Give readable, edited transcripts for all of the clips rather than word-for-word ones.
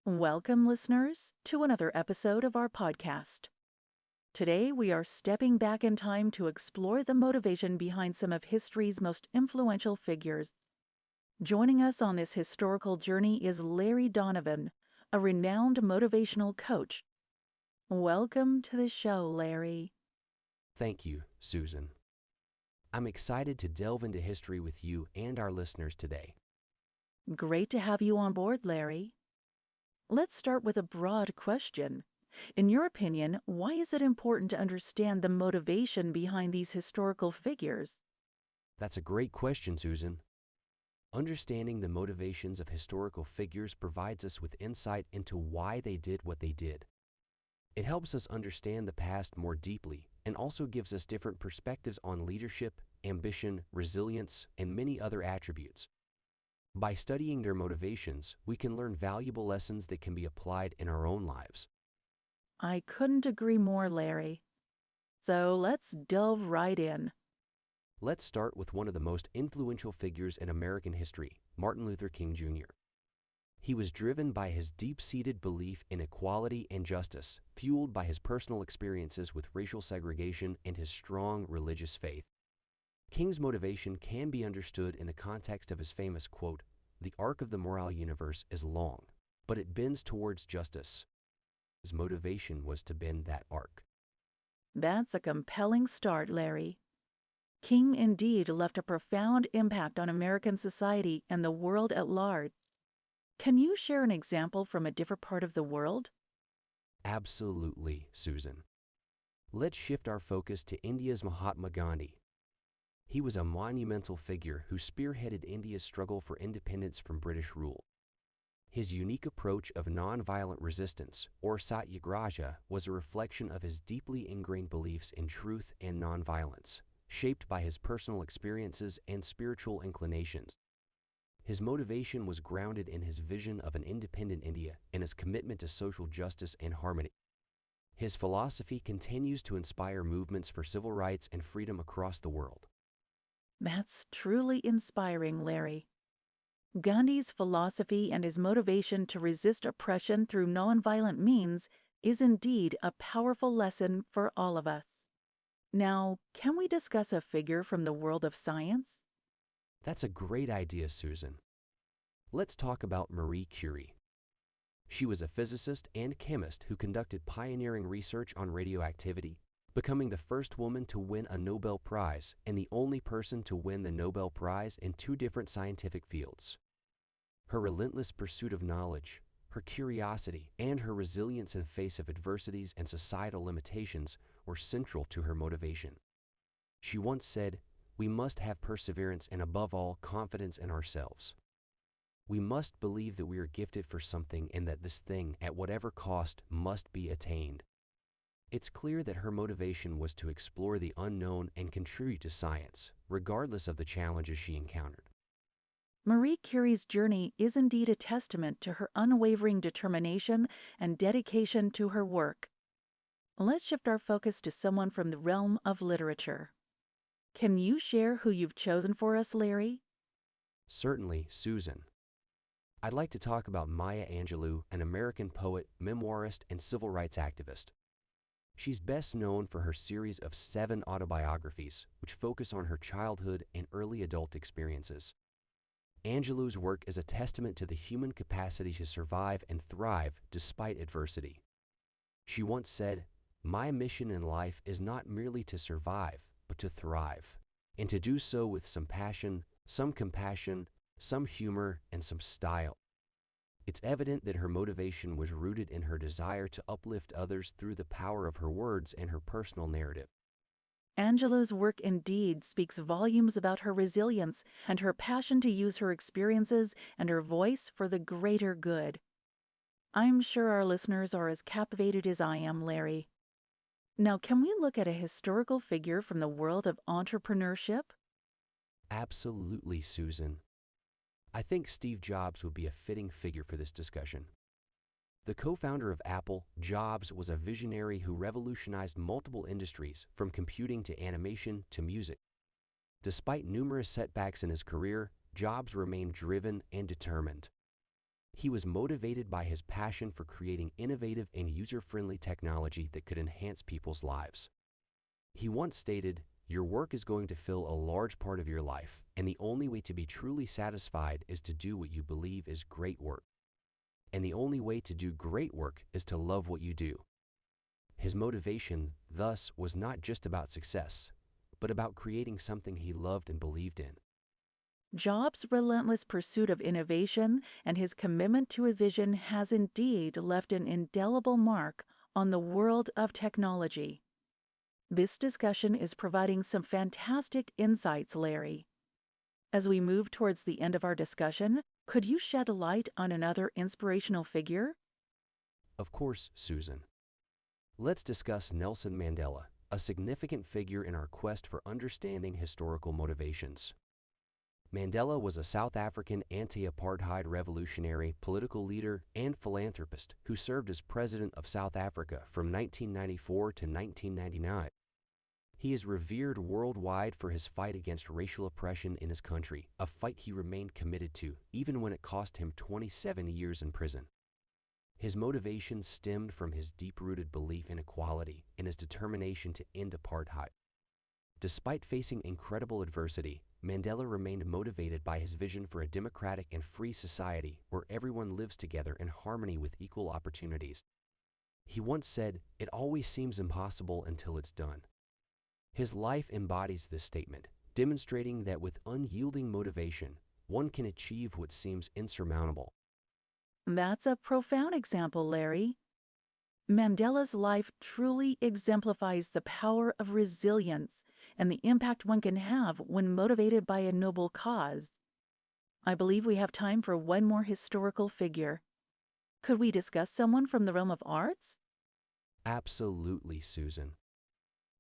Welcome, listeners, to another episode of our podcast. Today, we are stepping back in time to explore the motivation behind some of history's most influential figures. Joining us on this historical journey is Larry Donovan, a renowned motivational coach. Welcome to the show, Larry. Thank you, Susan. I'm excited to delve into history with you and our listeners today. Great to have you on board, Larry. Let's start with a broad question. In your opinion, why is it important to understand the motivation behind these historical figures? That's a great question, Susan. Understanding the motivations of historical figures provides us with insight into why they did what they did. It helps us understand the past more deeply and also gives us different perspectives on leadership, ambition, resilience, and many other attributes. By studying their motivations, we can learn valuable lessons that can be applied in our own lives. I couldn't agree more, Larry. So let's delve right in. Let's start with one of the most influential figures in American history, Martin Luther King Jr. He was driven by his deep-seated belief in equality and justice, fueled by his personal experiences with racial segregation and his strong religious faith. King's motivation can be understood in the context of his famous quote, "The arc of the moral universe is long, but it bends towards justice." His motivation was to bend that arc. That's a compelling start, Larry. King indeed left a profound impact on American society and the world at large. Can you share an example from a different part of the world? Absolutely, Susan. Let's shift our focus to India's Mahatma Gandhi. He was a monumental figure who spearheaded India's struggle for independence from British rule. His unique approach of nonviolent resistance, or satyagraha, was a reflection of his deeply ingrained beliefs in truth and nonviolence, shaped by his personal experiences and spiritual inclinations. His motivation was grounded in his vision of an independent India and his commitment to social justice and harmony. His philosophy continues to inspire movements for civil rights and freedom across the world. That's truly inspiring, Larry. Gandhi's philosophy and his motivation to resist oppression through nonviolent means is indeed a powerful lesson for all of us. Now, can we discuss a figure from the world of science? That's a great idea, Susan. Let's talk about Marie Curie. She was a physicist and chemist who conducted pioneering research on radioactivity, becoming the first woman to win a Nobel Prize and the only person to win the Nobel Prize in two different scientific fields. Her relentless pursuit of knowledge, her curiosity, and her resilience in the face of adversities and societal limitations were central to her motivation. She once said, "We must have perseverance and above all confidence in ourselves. We must believe that we are gifted for something and that this thing, at whatever cost, must be attained." It's clear that her motivation was to explore the unknown and contribute to science, regardless of the challenges she encountered. Marie Curie's journey is indeed a testament to her unwavering determination and dedication to her work. Let's shift our focus to someone from the realm of literature. Can you share who you've chosen for us, Larry? Certainly, Susan. I'd like to talk about Maya Angelou, an American poet, memoirist, and civil rights activist. She's best known for her series of 7 autobiographies, which focus on her childhood and early adult experiences. Angelou's work is a testament to the human capacity to survive and thrive despite adversity. She once said, "My mission in life is not merely to survive, but to thrive, and to do so with some passion, some compassion, some humor, and some style." It's evident that her motivation was rooted in her desire to uplift others through the power of her words and her personal narrative. Angelou's work indeed speaks volumes about her resilience and her passion to use her experiences and her voice for the greater good. I'm sure our listeners are as captivated as I am, Larry. Now, can we look at a historical figure from the world of entrepreneurship? Absolutely, Susan. I think Steve Jobs would be a fitting figure for this discussion. The co-founder of Apple, Jobs was a visionary who revolutionized multiple industries, from computing to animation to music. Despite numerous setbacks in his career, Jobs remained driven and determined. He was motivated by his passion for creating innovative and user-friendly technology that could enhance people's lives. He once stated, "Your work is going to fill a large part of your life, and the only way to be truly satisfied is to do what you believe is great work. And the only way to do great work is to love what you do." His motivation, thus, was not just about success, but about creating something he loved and believed in. Jobs' relentless pursuit of innovation and his commitment to his vision has indeed left an indelible mark on the world of technology. This discussion is providing some fantastic insights, Larry. As we move towards the end of our discussion, could you shed light on another inspirational figure? Of course, Susan. Let's discuss Nelson Mandela, a significant figure in our quest for understanding historical motivations. Mandela was a South African anti-apartheid revolutionary, political leader, and philanthropist who served as president of South Africa from 1994 to 1999. He is revered worldwide for his fight against racial oppression in his country, a fight he remained committed to, even when it cost him 27 years in prison. His motivation stemmed from his deep-rooted belief in equality and his determination to end apartheid. Despite facing incredible adversity, Mandela remained motivated by his vision for a democratic and free society where everyone lives together in harmony with equal opportunities. He once said, "It always seems impossible until it's done." His life embodies this statement, demonstrating that with unyielding motivation, one can achieve what seems insurmountable. That's a profound example, Larry. Mandela's life truly exemplifies the power of resilience and the impact one can have when motivated by a noble cause. I believe we have time for one more historical figure. Could we discuss someone from the realm of arts? Absolutely, Susan.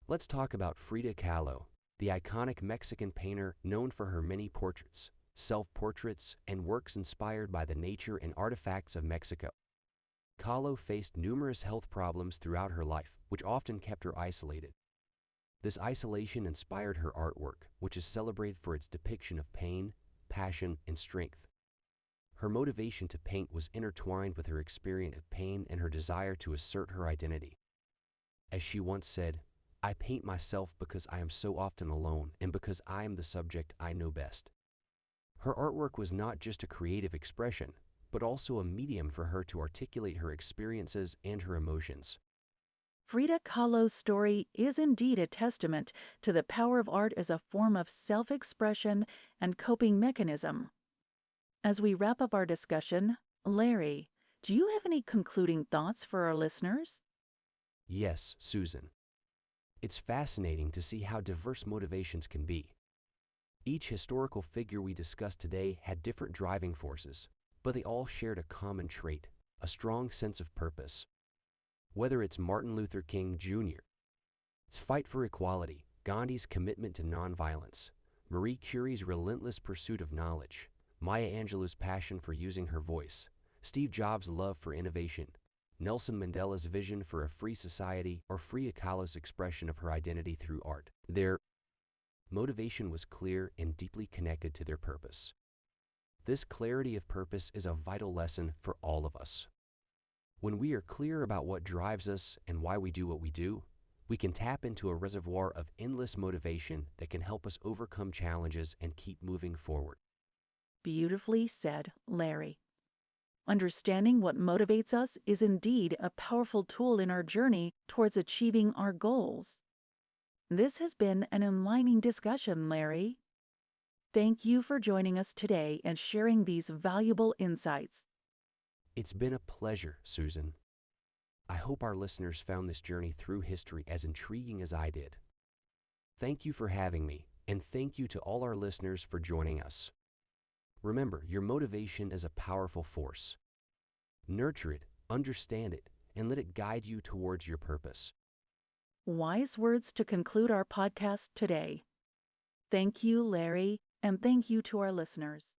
Let's talk about Frida Kahlo, the iconic Mexican painter known for her many portraits, self-portraits, and works inspired by the nature and artifacts of Mexico. Kahlo faced numerous health problems throughout her life, which often kept her isolated. This isolation inspired her artwork, which is celebrated for its depiction of pain, passion, and strength. Her motivation to paint was intertwined with her experience of pain and her desire to assert her identity. As she once said, "I paint myself because I am so often alone and because I am the subject I know best." Her artwork was not just a creative expression, but also a medium for her to articulate her experiences and her emotions. Frida Kahlo's story is indeed a testament to the power of art as a form of self-expression and coping mechanism. As we wrap up our discussion, Larry, do you have any concluding thoughts for our listeners? Yes, Susan. It's fascinating to see how diverse motivations can be. Each historical figure we discussed today had different driving forces, but they all shared a common trait, a strong sense of purpose. Whether it's Martin Luther King Jr.'s fight for equality, Gandhi's commitment to nonviolence, Marie Curie's relentless pursuit of knowledge, Maya Angelou's passion for using her voice, Steve Jobs' love for innovation, Nelson Mandela's vision for a free society, or Frida Kahlo's expression of her identity through art, their motivation was clear and deeply connected to their purpose. This clarity of purpose is a vital lesson for all of us. When we are clear about what drives us and why we do what we do, we can tap into a reservoir of endless motivation that can help us overcome challenges and keep moving forward. Beautifully said, Larry. Understanding what motivates us is indeed a powerful tool in our journey towards achieving our goals. This has been an enlightening discussion, Larry. Thank you for joining us today and sharing these valuable insights. It's been a pleasure, Susan. I hope our listeners found this journey through history as intriguing as I did. Thank you for having me, and thank you to all our listeners for joining us. Remember, your motivation is a powerful force. Nurture it, understand it, and let it guide you towards your purpose. Wise words to conclude our podcast today. Thank you, Larry, and thank you to our listeners.